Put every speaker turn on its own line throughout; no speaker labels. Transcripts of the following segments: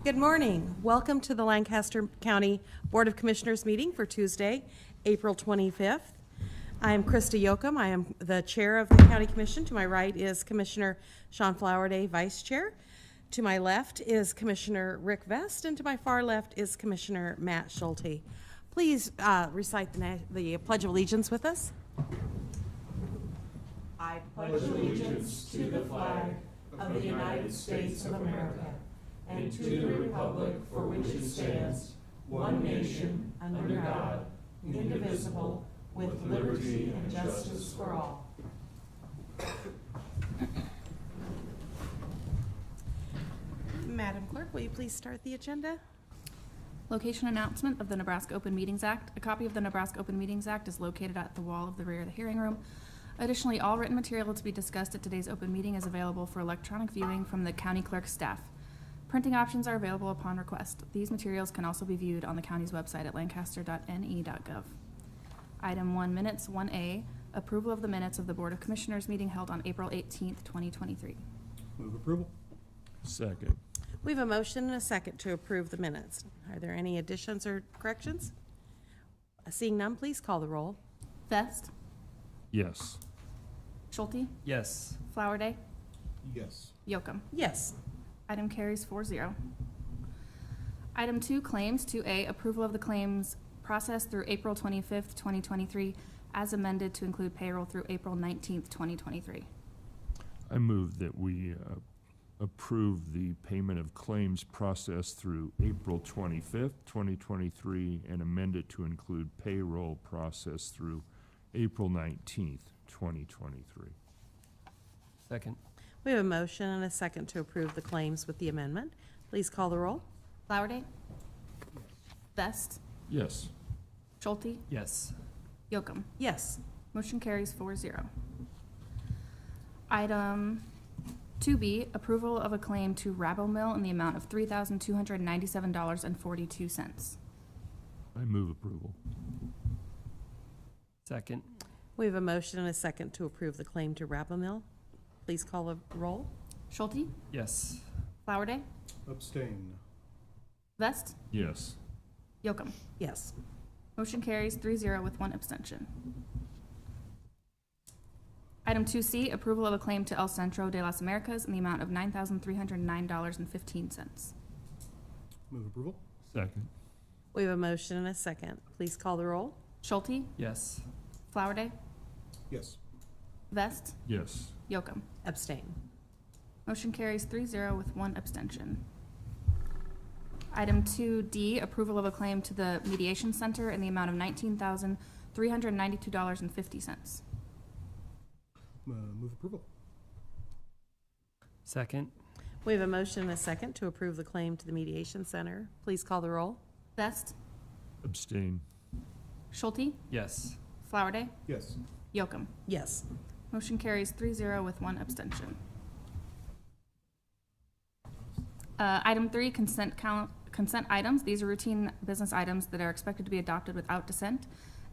Good morning. Welcome to the Lancaster County Board of Commissioners meeting for Tuesday, April 25th. I am Krista Yoakum. I am the chair of the County Commission. To my right is Commissioner Sean Flowerday, vice chair. To my left is Commissioner Rick Vest, and to my far left is Commissioner Matt Schulte. Please recite the Pledge of Allegiance with us. I pledge allegiance to the flag of the United States of America and to the republic for which it stands, one nation, under God, indivisible, with liberty and justice for all. Madam Clerk, will you please start the agenda?
Location announcement of the Nebraska Open Meetings Act. A copy of the Nebraska Open Meetings Act is located at the wall of the rear of the hearing room. Additionally, all written material to be discussed at today's open meeting is available for electronic viewing from the county clerk's staff. Printing options are available upon request. These materials can also be viewed on the county's website at lancaster.ne.gov. Item 1 minutes 1A, approval of the minutes of the Board of Commissioners meeting held on April 18th, 2023.
Move approval.
Second.
We have a motion and a second to approve the minutes. Are there any additions or corrections? Seeing none, please call the roll.
Vest,
Yes.
Schulte,
Yes.
Flowerday,
Yes.
Yoakum.
Yes.
Item carries 4-0. Item 2, claims. 2A, approval of the claims processed through April 25th, 2023, as amended to include payroll through April 19th, 2023.
I move that we approve the payment of claims processed through April 25th, 2023, and amend it to include payroll processed through April 19th, 2023.
Second.
We have a motion and a second to approve the claims with the amendment. Please call the roll.
Flowerday, Vest,
Yes.
Schulte,
Yes.
Yoakum.
Yes.
Motion carries 4-0. Item 2B, approval of a claim to Rabble Mill in the amount of $3,297.42.
I move approval.
Second.
We have a motion and a second to approve the claim to Rabble Mill. Please call the roll.
Schulte,
Yes.
Flowerday,
Abstain.
Vest,
Yes.
Yoakum.
Yes.
Motion carries 3-0 with 1 abstention. Item 2C, approval of a claim to El Centro de las Americas in the amount of $9,309.15.
Move approval.
Second.
We have a motion and a second. Please call the roll.
Schulte,
Yes.
Flowerday,
Yes.
Vest,
Yes.
Yoakum.
Abstain.
Motion carries 3-0 with 1 abstention. Item 2D, approval of a claim to the Mediation Center in the amount of $19,392.50.
Move approval. Second.
We have a motion and a second to approve the claim to the Mediation Center. Please call the roll.
Vest,
Abstain.
Schulte,
Yes.
Flowerday,
Yes.
Yoakum.
Yes.
Motion carries 3-0 with 1 abstention. Item 3, consent items. These are routine business items that are expected to be adopted without dissent.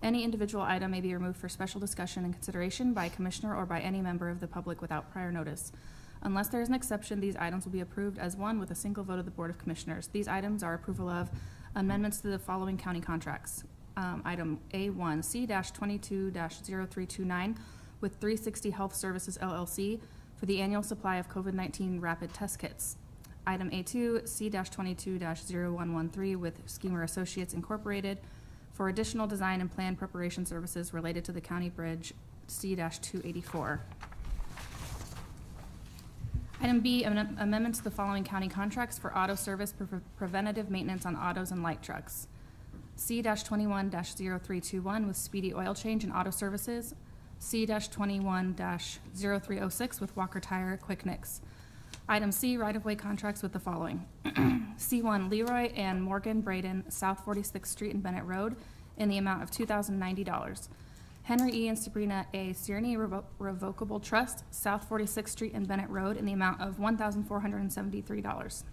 Any individual item may be removed for special discussion and consideration by a commissioner or by any member of the public without prior notice. Unless there is an exception, these items will be approved as one with a single vote of the Board of Commissioners. These items are approval of amendments to the following county contracts. Item A1, C-22-0329 with 360 Health Services LLC for the annual supply of COVID-19 rapid test kits. Item A2, C-22-0113 with Schemer Associates Incorporated for additional design and plan preparation services related to the county bridge, C-284. Item B, amendments to the following county contracts for auto service preventative maintenance on autos and light trucks. C-21-0321 with Speedy Oil Change and Auto Services. C-21-0306 with Walker Tire Quick Nix. Item C, right-of-way contracts with the following. C1, Leroy and Morgan Braden, South 46th Street and Bennett Road, in the amount of $2,090. Henry E. and Sabrina A. Cierney Revocable Trust, South 46th Street and Bennett Road, in the amount of $1,473.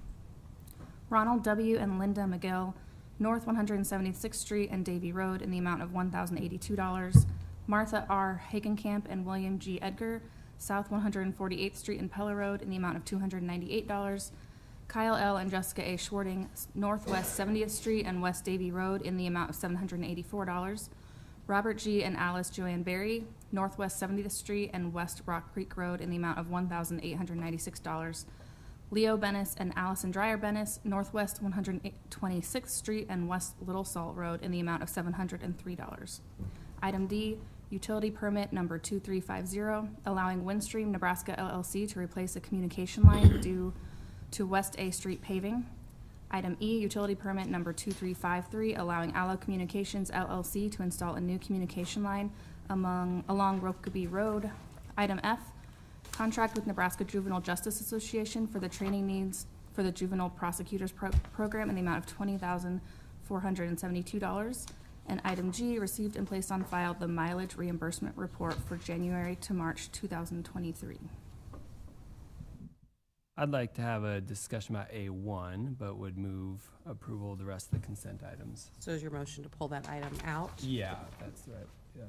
Ronald W. and Linda McGill, North 176th Street and Davie Road, in the amount of $1,082. Martha R. Hagenkamp and William G. Edgar, South 148th Street and Pella Road, in the amount of $298. Kyle L. and Jessica A. Schwarting, Northwest 70th Street and West Davie Road, in the amount of $784. Robert G. and Alice Joanne Berry, Northwest 70th Street and West Rock Creek Road, in the amount of $1,896. Leo Bennis and Allison Dreyer Bennis, Northwest 126th Street and West Little Salt Road, in the amount of $703. Item D, utility permit number 2350, allowing Windstream Nebraska LLC to replace a communication line due to West A Street paving. Item E, utility permit number 2353, allowing Allo Communications LLC to install a new communication line along Rokeby Road. Item F, contract with Nebraska Juvenile Justice Association for the training needs for the Juvenile Prosecutors Program, in the amount of $20,472. And item G, received and placed on file the mileage reimbursement report for January to March 2023.
I'd like to have a discussion about A1, but would move approval of the rest of the consent items.
So is your motion to pull that item out?
Yeah, that's right, yeah.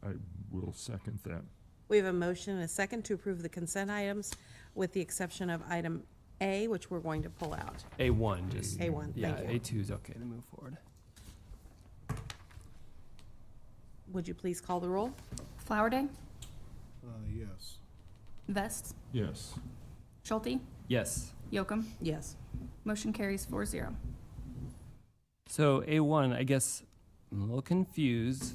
I will second that.
We have a motion and a second to approve the consent items with the exception of item A, which we're going to pull out.
A1, just.
A1,
Yeah,
thank you.
A2 is okay to move forward.
Would you please call the roll?
Flowerday,
Yes.
Vest,
Yes.
Schulte,
Yes.
Yocum.
Yes.
Motion carries 4-0.
So A1, I guess I'm a little confused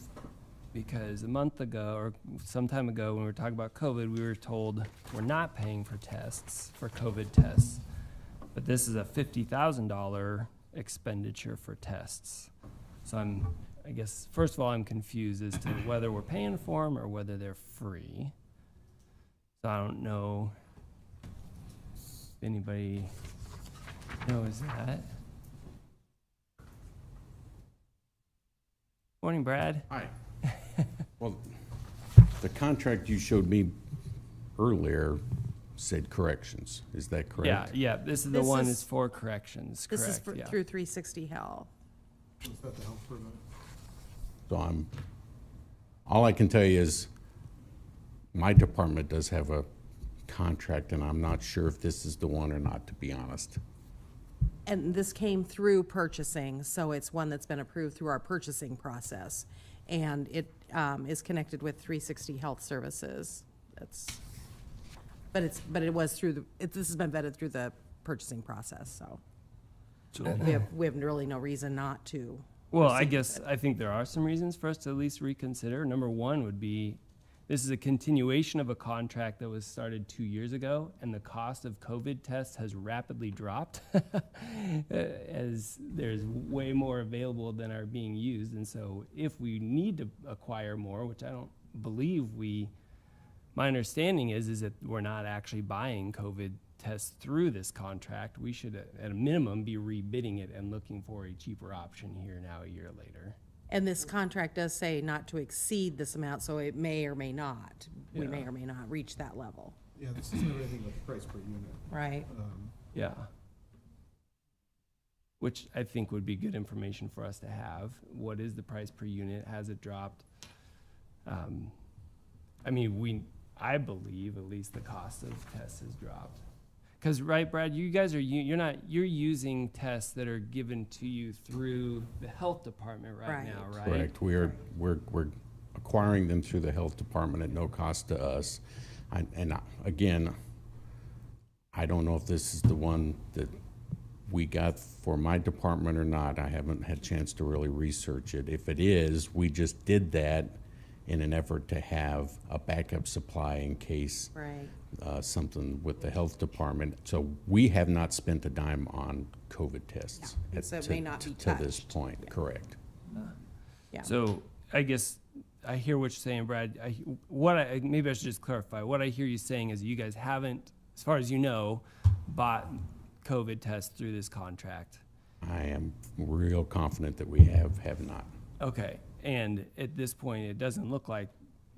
because a month ago or some time ago when we were talking about COVID, we were told we're not paying for tests, for COVID tests. But this is a $50,000 expenditure for tests. So I guess, first of all, I'm confused as to whether we're paying for them or whether they're free. So I don't know if anybody knows that. Morning, Brad.
Hi. Well, the contract you showed me earlier said corrections. Is that correct?
Yeah, this is the
This
one
is-
that's for corrections,
This is
correct, yeah.
through 360 Health.
Is that the health permit?
So all I can tell you is my department does have a contract, and I'm not sure if this is the one or not, to be honest.
And this came through purchasing, so it's one that's been approved through our purchasing process. And it is connected with 360 Health Services. But it was through this has been vetted through the purchasing process, so
So
we have really no reason not to.
Well, I
proceed
guess
with
I think there are some reasons for us to at least reconsider. Number one would be, this is a continuation of a contract that was started 2 years ago, and the cost of COVID tests has rapidly dropped as there's way more available than are being used. And so if we need to acquire more, which I don't believe my understanding is that we're not actually buying COVID tests through this contract. We should, at a minimum, be rebidding it and looking for a cheaper option here now a year later.
And this contract does say not to exceed this amount, so it may or may not. We may
Yeah.
or may not reach that level,
Yeah, this isn't anything but the price per unit.
right?
Yeah. Which I think would be good information for us to have. What is the price per unit? Has it dropped? I believe at least the cost of tests has dropped. Because, right, Brad, you guys you're using tests that are given to you through the health department right
Right.
now, right?
Correct. We're acquiring them through the health department at no cost to us. Again, I don't know if this is the one that we got for my department or not. I haven't had a chance to really research it. If it is, we just did that in an effort to have a backup supply in case
Right.
something with the health department. So we have not spent a dime on COVID tests.
Yeah, so it may not be
to this
touched.
point,
Yeah.
correct.
Yeah.
So I guess I hear what you're saying, Brad. Maybe I should just clarify. What I hear you saying is you guys haven't, as far as you know, bought COVID tests through this contract.
I am real confident that we have not.
Okay, and at this point, it doesn't look like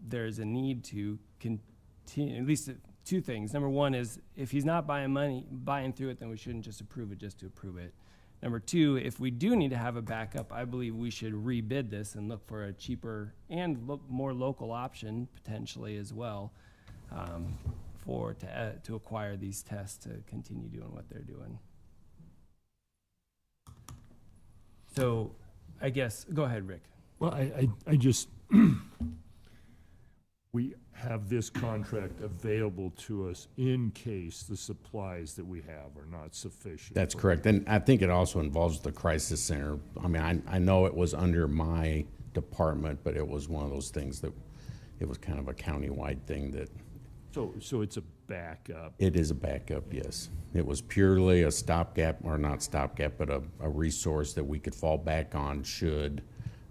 there's a need to continue, at least two things. Number one is, if he's not buying through it, then we shouldn't just approve it just to approve it. Number two, if we do need to have a backup, I believe we should rebid this and look for a cheaper and more local option potentially as well, to acquire these tests to continue doing what they're doing. So I guess, go ahead, Rick.
Well, I just, we have this contract available to us in case the supplies that we have are not sufficient.
That's correct. And I think it also involves the crisis center. I mean, I know it was under my department, but it was one of those things that, it was kind of a countywide thing that.
So it's a backup.
It is a backup, yes. It was purely a stopgap, or not stopgap, but a resource that we could fall back on should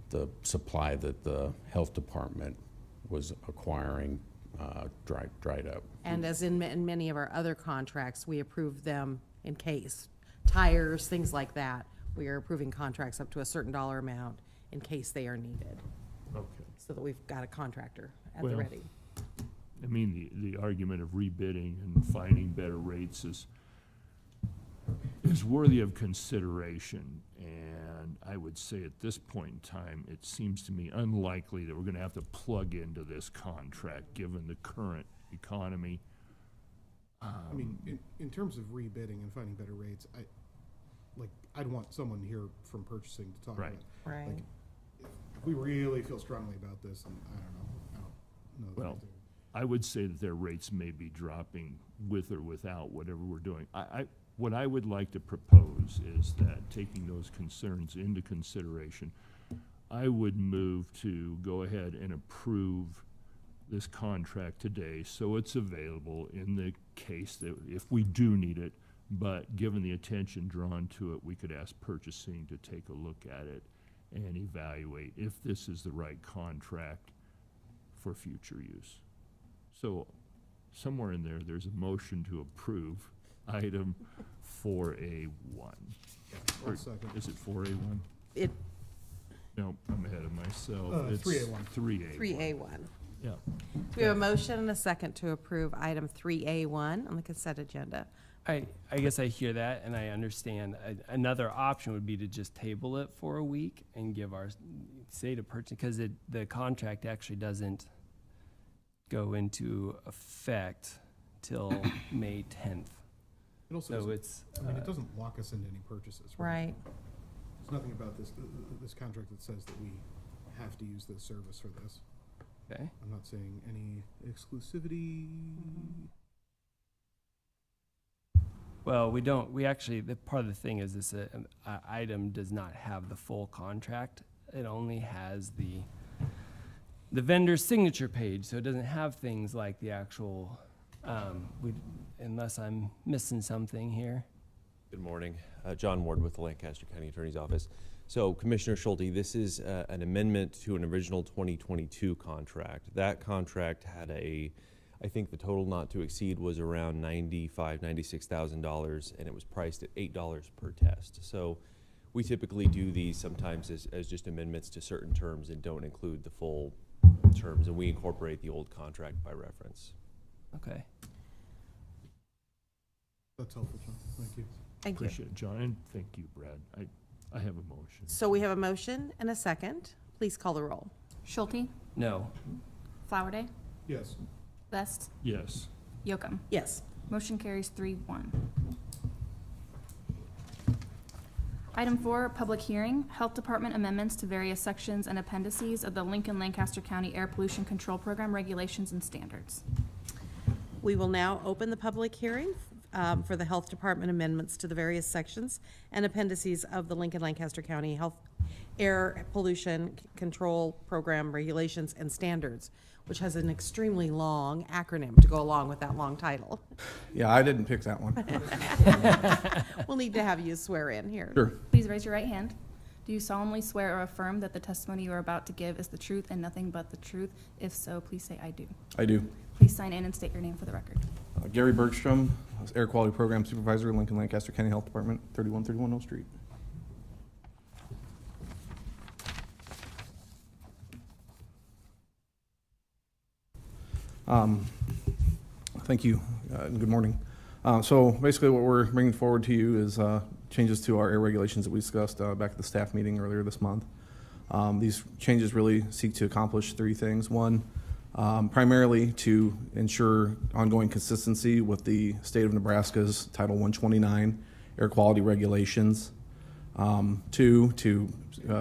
the supply that the health department was acquiring dried up.
And as in many of our other contracts, we approve them in case. Tires, things like that. We are approving contracts up to a certain dollar amount in case they are needed,
Okay.
so that we've got a contractor at the
Well,
ready.
I mean, the argument of rebidding and finding better rates is worthy of consideration. And I would say at this point in time, it seems to me unlikely that we're gonna have to plug into this contract, given the current economy.
I mean, in terms of rebidding and finding better rates, I'd want someone here from purchasing to talk about
Right.
it.
Right.
Like, if we really feel strongly about this, and I don't know.
Well, I would say that their rates may be dropping with or without whatever we're doing. What I would like to propose is that, taking those concerns into consideration, I would move to go ahead and approve this contract today, so it's available in the case that if we do need it, but given the attention drawn to it, we could ask purchasing to take a look at it and evaluate if this is the right contract for future use. So somewhere in there, there's a motion to approve item 4A1. Or
One second.
is it 4A1?
It,
No, I'm ahead of myself. It's
3A1.
3A1.
3A1.
Yeah.
We have a motion and a second to approve item 3A1 on the consent agenda.
I guess I hear that and I understand. Another option would be to just table it for a week and give our, say to purchase, because the contract actually doesn't go into effect till May 10th.
It also
So
doesn't,
it's,
I mean, it doesn't lock us into any purchases, right?
Right.
There's nothing about this contract that says that we have to use this service for this.
okay.
I'm not saying any exclusivity.
Well, we actually, the part of the thing is this item does not have the full contract. It only has the vendor's signature page, so it doesn't have things like the actual, unless I'm missing something here.
Good morning. John Ward with the Lancaster County Attorney's Office. So Commissioner Schulte, this is an amendment to an original 2022 contract. That contract had I think the total not to exceed was around $96,000, and it was priced at $8 per test. So we typically do these sometimes as just amendments to certain terms and don't include the full terms, and we incorporate the old contract by reference.
Okay.
That's helpful, John. Thank you.
Thank you.
Appreciate it, John, and thank you, Brad. I have a motion.
So we have a motion and a second. Please call the roll.
Schulte,
No.
Flowerday,
Yes.
Vest,
Yes.
Yocum.
Yes.
Motion carries 3-1. Item 4, public hearing, Health Department amendments to various sections and appendices of the Lincoln-Lancaster County Air Pollution Control Program regulations and standards.
We will now open the public hearing for the Health Department amendments to the various sections and appendices of the Lincoln-Lancaster County Health Air Pollution Control Program regulations and standards, which has an extremely long acronym to go along with that long title.
Yeah, I didn't pick that one.
We'll need to have you swear in here.
Sure.
Please raise your right hand. Do you solemnly swear or affirm that the testimony you are about to give is the truth and nothing but the truth? If so, please say I do.
I do.
Please sign in and state your name for the record.
Gary Bergstrom, Air Quality Program Supervisor, Lincoln Lancaster County Health Department, 3131 O Street. Thank you, and good morning. So basically what we're bringing forward to you is changes to our air regulations that we discussed back at the staff meeting earlier this month. These changes really seek to accomplish three things. One, primarily to ensure ongoing consistency with the state of Nebraska's Title 129 air quality regulations. Two, to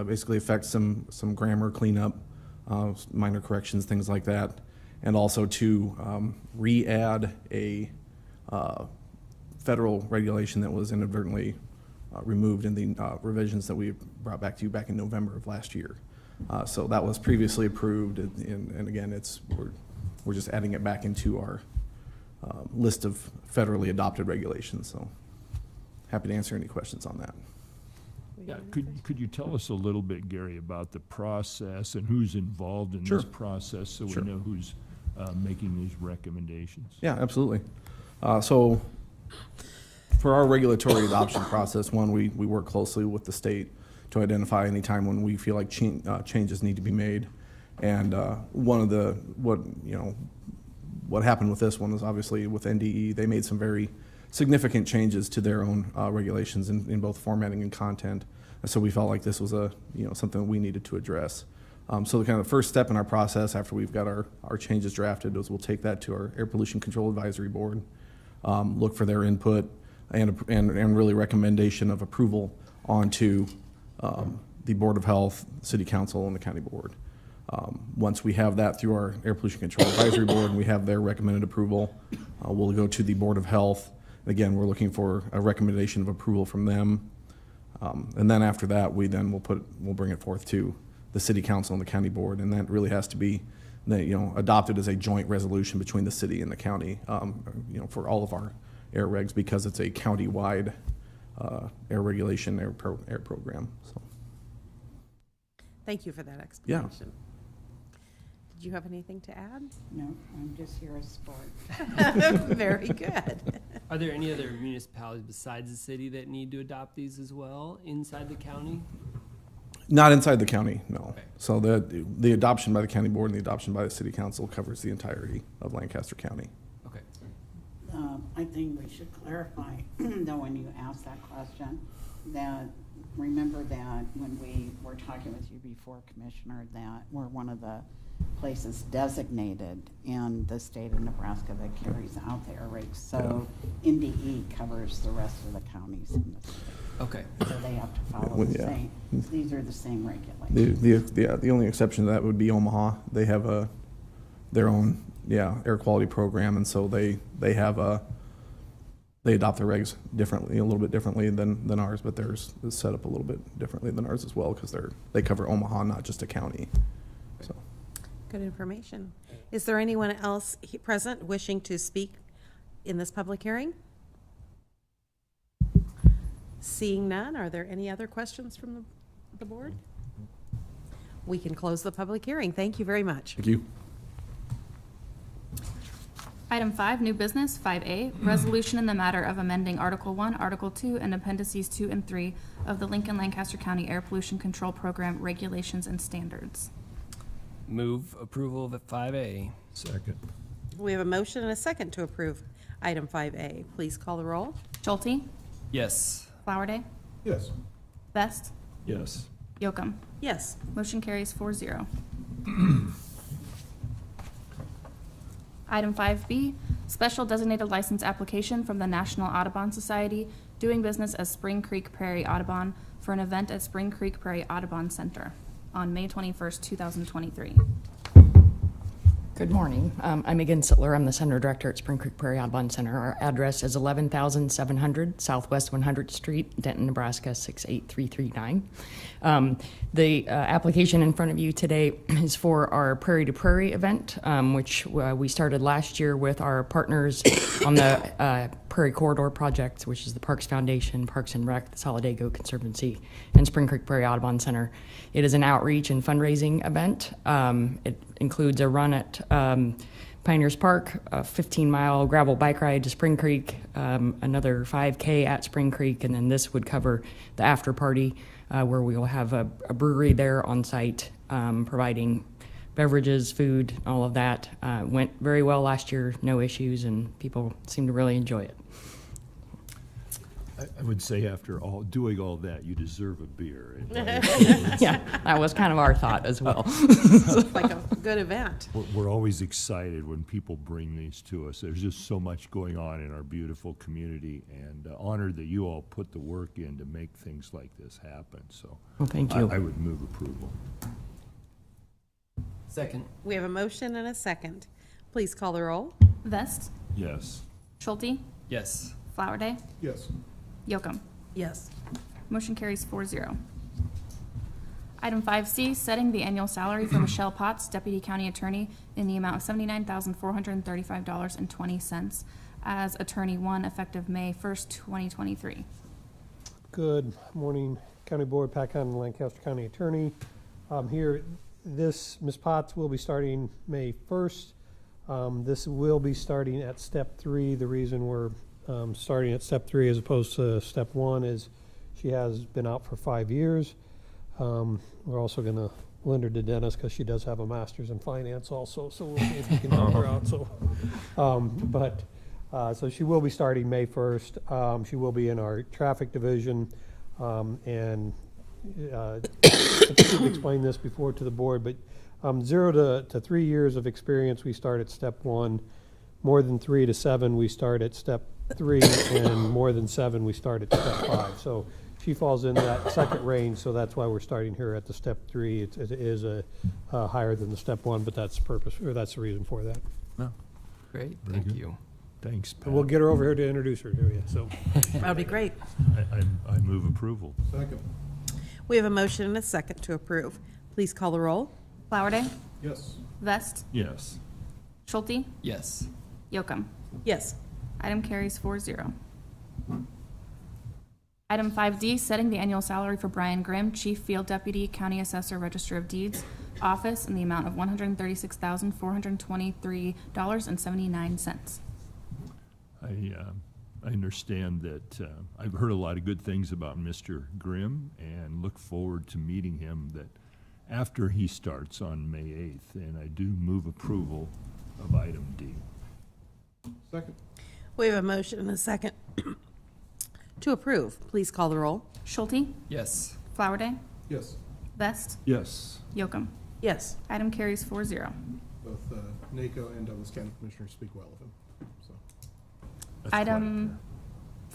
basically affect some grammar cleanup, minor corrections, things like that, and also to re-add a federal regulation that was inadvertently removed in the revisions that we brought back to you back in November of last year. So that was previously approved, and again, we're just adding it back into our list of federally adopted regulations. So happy to answer any questions on that.
Yeah, could you tell us a little bit, Gary, about the process and who's involved in
Sure.
this process so
Sure.
we know who's making these recommendations?
Yeah, absolutely. So for our regulatory adoption process, one, we work closely with the state to identify any time when we feel like changes need to be made. And one of the, what happened with this one was obviously with NDE, they made some very significant changes to their own regulations in both formatting and content. And so we felt like this was something that we needed to address. So the kind of first step in our process after we've got our changes drafted is we'll take that to our Air Pollution Control Advisory Board, look for their input and really recommendation of approval onto the Board of Health, City Council, and the County Board. Once we have that through our Air Pollution Control Advisory Board and we have their recommended approval, we'll go to the Board of Health. Again, we're looking for a recommendation of approval from them. And then after that, we'll bring it forth to the City Council and the County Board, and that really has to be adopted as a joint resolution between the city and the county, for all of our air regs, because it's a county-wide air regulation, air program. So.
Thank you for that explanation. Did you have anything to add?
No, I'm just here as sport.
Very good.
Are there any other municipalities besides the city that need to adopt these as well inside the county?
Not inside the county, no.
Okay.
So the adoption by the county board and the adoption by the city council covers the entirety of Lancaster County.
Okay.
I think we should clarify, though, when you ask that question, that remember that when we were talking with you before, Commissioner, that we're one of the places designated in the state of Nebraska that carries out the air regs. So NDE covers the rest of the counties in the state.
Okay.
So they have to follow the
Yeah.
same, these are the same regulations.
The only exception to that would be Omaha. They have their own air quality program, and so they adopt their regs differently, a little bit differently than ours, but theirs is set up a little bit differently than ours as well, because they cover Omaha, not just a county. So.
Good information. Is there anyone else present wishing to speak in this public hearing? Seeing none, are there any other questions from the board? We can close the public hearing. Thank you very much.
Thank you.
Item 5, new business, 5A, resolution in the matter of amending Article 1, Article 2, and Appendices 2 and 3 of the Lincoln-Lancaster County Air Pollution Control Program Regulations and Standards.
Move approval of 5A.
Second.
We have a motion and a second to approve item 5A. Please call the roll.
Schulte,
Yes.
Flowerday,
Yes.
Best,
Yes.
Yocum.
Yes.
Motion carries 4-0. Item 5B, special designated license application from the National Audubon Society doing business as Spring Creek Prairie Audubon for an event at Spring Creek Prairie Audubon Center on May 21st, 2023.
Good morning. I'm Megan Sittler. I'm the Center Director at Spring Creek Prairie Audubon Center. Our address is 11,700 Southwest 100th Street, Denton, Nebraska 68339. The application in front of you today is for our Prairie to Prairie event, which we started last year with our partners on the Prairie Corridor Project, which is the Parks Foundation, Parks and Rec, the Solidago Conservancy, and Spring Creek Prairie Audubon Center. It is an outreach and fundraising event. It includes a run at Pioneers Park, a 15-mile gravel bike ride to Spring Creek, another 5K at Spring Creek, and then this would cover the after party where we will have a brewery there on site providing beverages, food, all of that. Went very well last year, no issues, and people seem to really enjoy it.
I would say after doing all that, you deserve a beer.
Yeah, that was kind of our thought as well.
It's like a good event.
We're always excited when people bring these to us. There's just so much going on in our beautiful community, and honored that you all put the work in to make things like this happen. So
Well, thank you.
I would move approval.
Second.
We have a motion and a second. Please call the roll.
Vest,
Yes.
Schulte,
Yes.
Flowerday,
Yes.
Yocum.
Yes.
Motion carries 4-0. Item 5C, setting the annual salary for Michelle Potts, Deputy County Attorney, in the amount of $79,435.20 as Attorney 1, effective May 1st, 2023.
Good morning, County Board, Pat Conn, Lancaster County Attorney. Here, Ms. Potts will be starting May 1st. This will be starting at step 3. The reason we're starting at step 3 as opposed to step 1 is she has been out for 5 years. We're also going to lend her to Dennis because she does have a master's in finance also, so we'll see if we can help her out. So, so she will be starting May 1st. She will be in our traffic division, and I think we've explained this before to the board, but 0 to 3 years of experience, we start at step 1. More than 3 to 7, we start at step 3, and more than 7, we start at step 5. So she falls in that second range, so that's why we're starting her at the step 3. It is higher than the step 1, but that's that's the reason for that.
Great,
Very
thank
good.
you.
Thanks, Pat.
And we'll get her over here to introduce her to you. So
That would be great.
I move approval.
Second.
We have a motion and a second to approve. Please call the roll.
Flowerday,
Yes.
Vest,
Yes.
Schulte,
Yes.
Yocum.
Yes.
Item carries 4-0. Item 5D, setting the annual salary for Brian Grimm, Chief Field Deputy, County Assessor, Register of Deeds, Office, in the amount of $136,423.79.
I understand that I've heard a lot of good things about Mr. Grimm and look forward to meeting him that after he starts on May 8th, and I do move approval of item D.
Second.
We have a motion and a second to approve. Please call the roll.
Schulte,
Yes.
Flowerday,
Yes.
Vest,
Yes.
Yocum.
Yes.
Item carries 4-0.
Both NACO and Douglas County Commissioners speak well of him. So.
That's
Item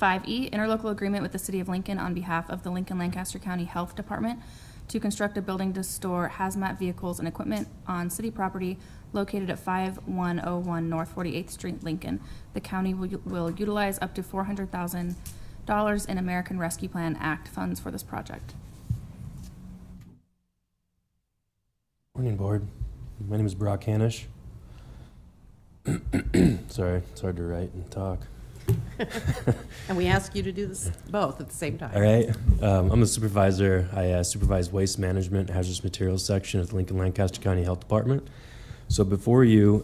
5E, interlocal agreement with the City of Lincoln on behalf of the Lincoln-Lancaster County Health Department to construct a building to store hazmat vehicles and equipment on city property located at 5101 North 48th Street, Lincoln. The county will utilize up to $400,000 in American Rescue Plan Act funds for this project.
Morning, Board. My name is Brock Hanish. Sorry, it's hard to write and talk.
And we ask you to do this both at the same time.
All right. I'm the supervisor. I supervise waste management, hazardous materials section of the Lincoln-Lancaster County Health Department. So before you,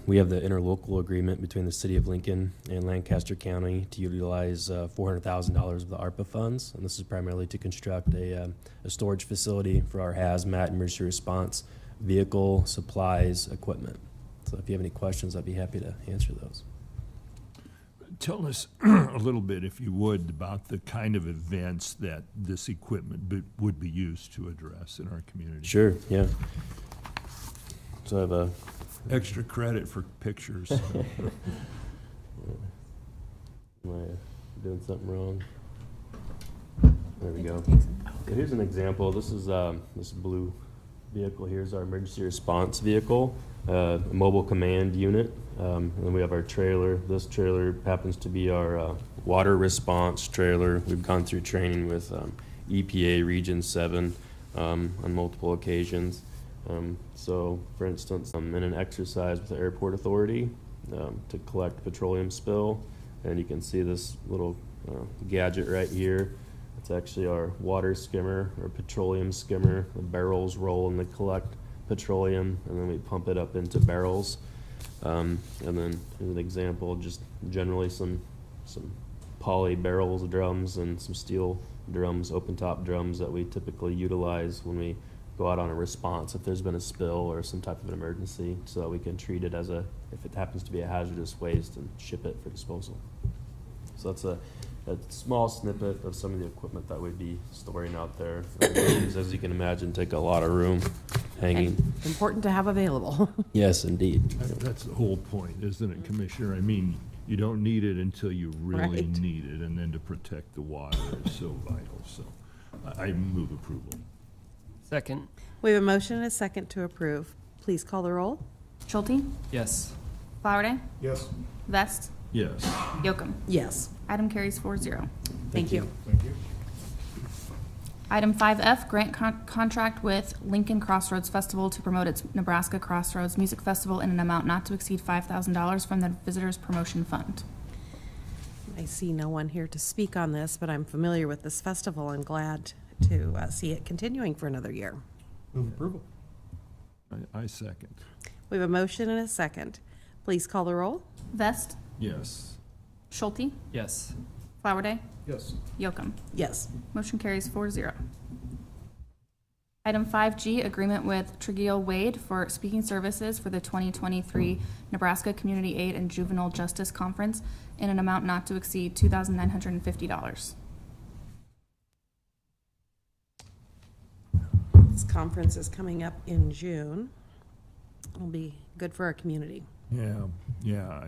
we have the interlocal agreement between the City of Lincoln and Lancaster County to utilize $400,000 of the ARPA funds. And this is primarily to construct a storage facility for our hazmat emergency response vehicle, supplies, equipment. So if you have any questions, I'd be happy to answer those.
Tell us a little bit, if you would, about the kind of events that this equipment would be used to address in our community.
Sure, yeah. So I have a
Extra credit for pictures.
Am I doing something wrong? There we go. So here's an example. This is this blue vehicle here is our emergency response vehicle, a mobile command unit. And then we have our trailer. This trailer happens to be our water response trailer. We've gone through training with EPA Region 7 on multiple occasions. So, for instance, I'm in an exercise with the Airport Authority to collect petroleum spill, and you can see this little gadget right here. It's actually our water skimmer or petroleum skimmer. The barrels roll and they collect petroleum, and then we pump it up into barrels. And then here's an example, just generally some poly barrels, drums, and some steel drums, open top drums that we typically utilize when we go out on a response if there's been a spill or some type of an emergency, so that we can treat it as if it happens to be a hazardous waste and ship it for disposal. So that's a small snippet of some of the equipment that we'd be storing out there. These, as you can imagine, take a lot of room hanging.
And important to have available.
Yes, indeed.
That's the whole point, isn't it, Commissioner? I mean, you don't need it until you really
Right.
need it, and then to protect the water is so vital, so I move approval.
Second.
We have a motion and a second to approve. Please call the roll.
Schulte,
Yes.
Flowerday,
Yes.
Vest,
Yes.
Yocum.
Yes.
Item carries 4-0.
Thank you.
Thank you.
Item 5F, grant contract with Lincoln Crossroads Festival to promote its Nebraska Crossroads Music Festival in an amount not to exceed $5,000 from the Visitors Promotion Fund.
I see no one here to speak on this, but I'm familiar with this festival and glad to see it continuing for another year.
Move approval.
I second.
We have a motion and a second. Please call the roll.
Vest,
Yes.
Schulte,
Yes.
Flowerday,
Yes.
Yocum.
Yes.
Motion carries 4-0. Item 5G, agreement with Trujillo Wade for speaking services for the 2023 Nebraska Community Aid and Juvenile Justice Conference in an amount not to exceed $2,950.
This conference is coming up in June. It'll be good for our community.
Yeah,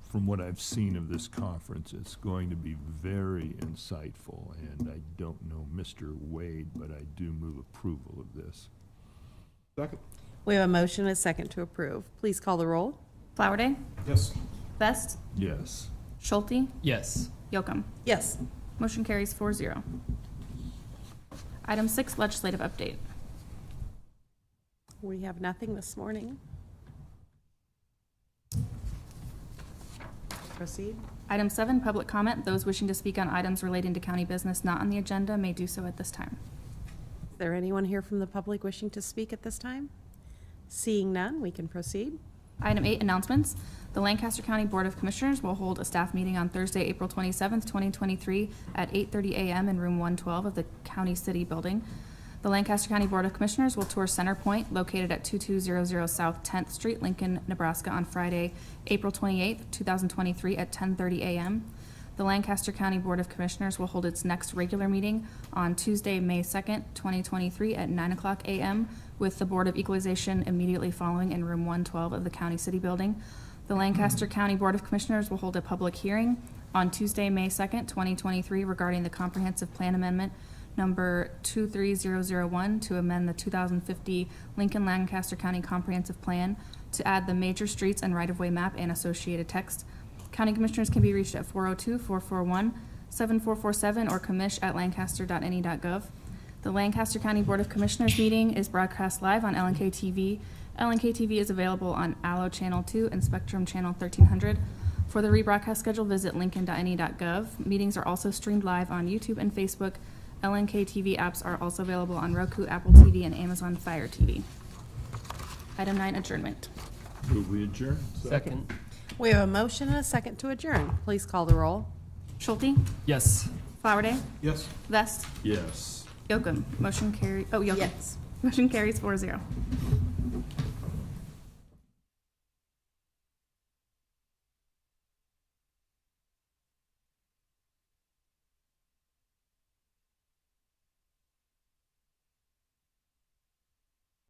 from what I've seen of this conference, it's going to be very insightful, and I don't know Mr. Wade, but I do move approval of this.
Second.
We have a motion and a second to approve. Please call the roll.
Flowerday,
Yes.
Vest,
Yes.
Schulte,
Yes.
Yocum.
Yes.
Motion carries 4-0. Item 6, legislative update.
We have nothing this morning. Proceed.
Item 7, public comment. Those wishing to speak on items relating to county business not on the agenda may do so at this time.
Is there anyone here from the public wishing to speak at this time? Seeing none, we can proceed.
Item 8, announcements. The Lancaster County Board of Commissioners will hold a staff meeting on Thursday, April 27th, 2023 at 8:30 a.m. in room 112 of the County City Building. The Lancaster County Board of Commissioners will tour Center Point, located at 2200 South 10th Street, Lincoln, Nebraska, on Friday, April 28th, 2023 at 10:30 a.m. The Lancaster County Board of Commissioners will hold its next regular meeting on Tuesday, May 2nd, 2023 at 9 o'clock a.m. with the Board of Equalization immediately following in room 112 of the County City Building. The Lancaster County Board of Commissioners will hold a public hearing on Tuesday, May 2nd, 2023 regarding the Comprehensive Plan Amendment number 23001 to amend the 2050 Lincoln Lancaster County Comprehensive Plan to add the major streets and right-of-way map and associated text. County Commissioners can be reached at 402-441-7447 or commish@lancaster.ne.gov. The Lancaster County Board of Commissioners meeting is broadcast live on LNK TV. LNK TV is available on Allo Channel 2 and Spectrum Channel 1300. For the rebroadcast schedule, visit lincoln.ne.gov. Meetings are also streamed live on YouTube and Facebook. LNK TV apps are also available on Roku, Apple TV, and Amazon Fire TV. Item 9, adjournment.
Move we adjourn?
Second.
We have a motion and a second to adjourn. Please call the roll.
Schulte,
Yes.
Flowerday,
Yes.
Vest,
Yes.
Yocum. Motion carries 4-0.